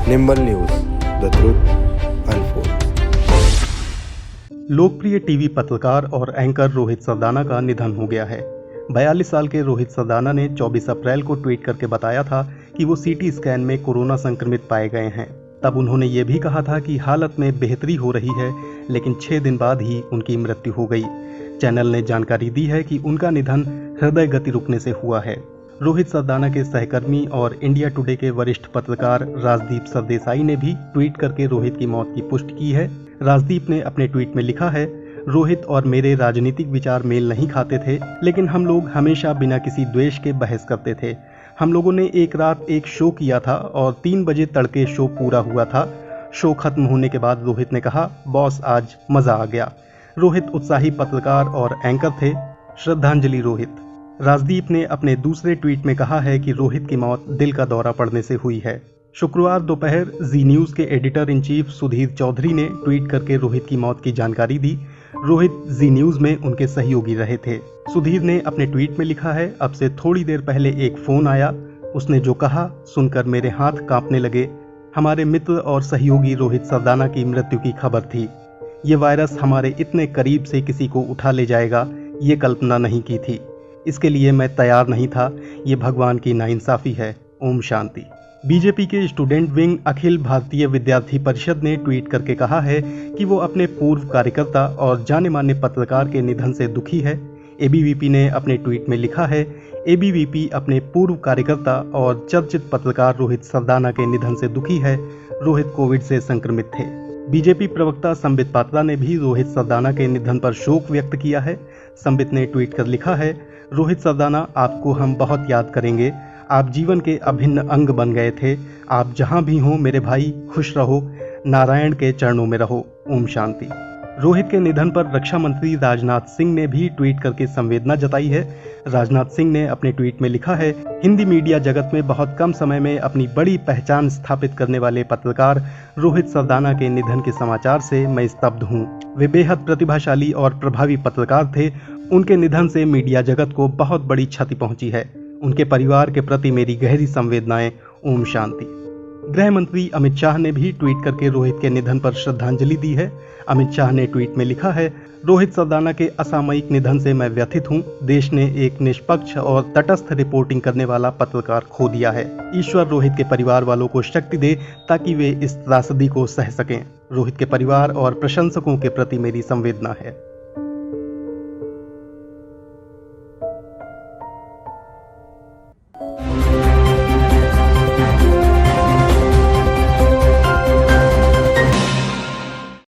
Nimble news, the truth unfold. लोकप्रिय TV पत्रकार और एंकर रोहित सरदाना का निधन हो गया है। 42 साल के रोहित सरदाना ने 24 अप्रैल को ट्वीट करके बताया था कि वो सीटी स्कैन में कोरोना संक्रमित पाए गए हैं। तब उन्होंने ये भी कहा था कि हालत में बेहतरी हो रही है, लेकिन 6 दिन बाद ही उनकी मृत्यु हो गई। चैनल ने जानकारी दी है कि उनका निधन हृदय गति रुकने से हुआ है। रोहित सरदाना के सहकर्मी और इंडिया टुडे के वरिष्ठ पत्रकार राजदीप सरदेसाई ने भी ट्वीट करके रोहित की मौत की पुष्टि की है। राजदीप ने अपने ट्वीट में लिखा है, रोहित और मेरे राजनीतिक विचार मेल नहीं खाते थे, लेकिन हम लोग हमेशा बिना किसी द्वेष के बहस करते थे। हम लोगों ने एक रात एक शो किया था और 3 बजे तड़के शो पूरा हुआ था। शो खत्म होने के बाद रोहित ने कहा, बॉस आज मजा आ गया। रोहित उत्साही पत्रकार और एंकर थे। श्रद्धांजलि रोहित। राजदीप ने अपने दूसरे ट्वीट में कहा है कि रोहित की मौत दिल का दौरा पड़ने से हुई है। शुक्रवार दोपहर जी न्यूज के editor in chief Sudhir Chaudhary ने ट्वीट करके रोहित की मौत की जानकारी दी। रोहित जी न्यूज में उनके सहयोगी रहे थे। सुधीर ने अपने ट्वीट में लिखा है, अब से थोड़ी देर पहले एक फोन आया, उसने जो कहा सुनकर मेरे हाथ कांपने लगे। हमारे मित्र और सहयोगी रोहित सरदाना की मृत्यु की खबर थी। ये वायरस हमारे इतने करीब से किसी को उठा ले जाएगा, ये कल्पना नहीं की थी। इसके लिए मैं तैयार नहीं था। ये भगवान की नाइंसाफी है। ओम शांति। बीजेपी के स्टूडेंट विंग अखिल भारतीय विद्यार्थी परिषद ने ट्वीट करके कहा है कि वो अपने पूर्व कार्यकर्ता और जाने माने पत्रकार के निधन से दुखी है। एबीवीपी ने अपने ट्वीट में लिखा है, एबीवीपी अपने पूर्व कार्यकर्ता और चर्चित पत्रकार रोहित सरदाना के निधन से दुखी है। रोहित कोविड से संक्रमित थे। बीजेपी प्रवक्ता संबित पात्रा ने भी रोहित सरदाना के निधन पर शोक व्यक्त किया है। संबित ने ट्वीट कर लिखा है, रोहित सरदाना, आपको हम बहुत याद करेंगे। आप जीवन के अभिन्न अंग बन गए थे। आप जहां भी हो मेरे भाई, खुश रहो, नारायण के चरणों में रहो। ओम शांति। रोहित के निधन पर रक्षा मंत्री राजनाथ सिंह ने भी ट्वीट करके संवेदना जताई है। राजनाथ सिंह ने अपने ट्वीट में लिखा है, हिंदी मीडिया जगत में बहुत कम समय में अपनी बड़ी पहचान स्थापित करने वाले पत्रकार रोहित सरदाना के निधन के समाचार से मैं स्तब्ध हूँ। वे बेहद प्रतिभाशाली और प्रभावी पत्रकार थे। उनके निधन से मीडिया जगत को बहुत बड़ी क्षति पहुंची है। उनके परिवार के प्रति मेरी गहरी संवेदनाएं। ओम शांति। गृह मंत्री अमित शाह ने भी ट्वीट करके रोहित के निधन पर श्रद्धांजलि दी है। अमित शाह ने ट्वीट में लिखा है, रोहित सरदाना के असामयिक निधन से मैं व्यथित हूं। देश ने एक निष्पक्ष और तटस्थ रिपोर्टिंग करने वाला पत्रकार खो दिया है। ईश्वर रोहित के परिवार वालों को शक्ति दे ताकि वे इस त्रासदी को सह सकें। रोहित के परिवार और प्रशंसकों के प्रति मेरी संवेदना है।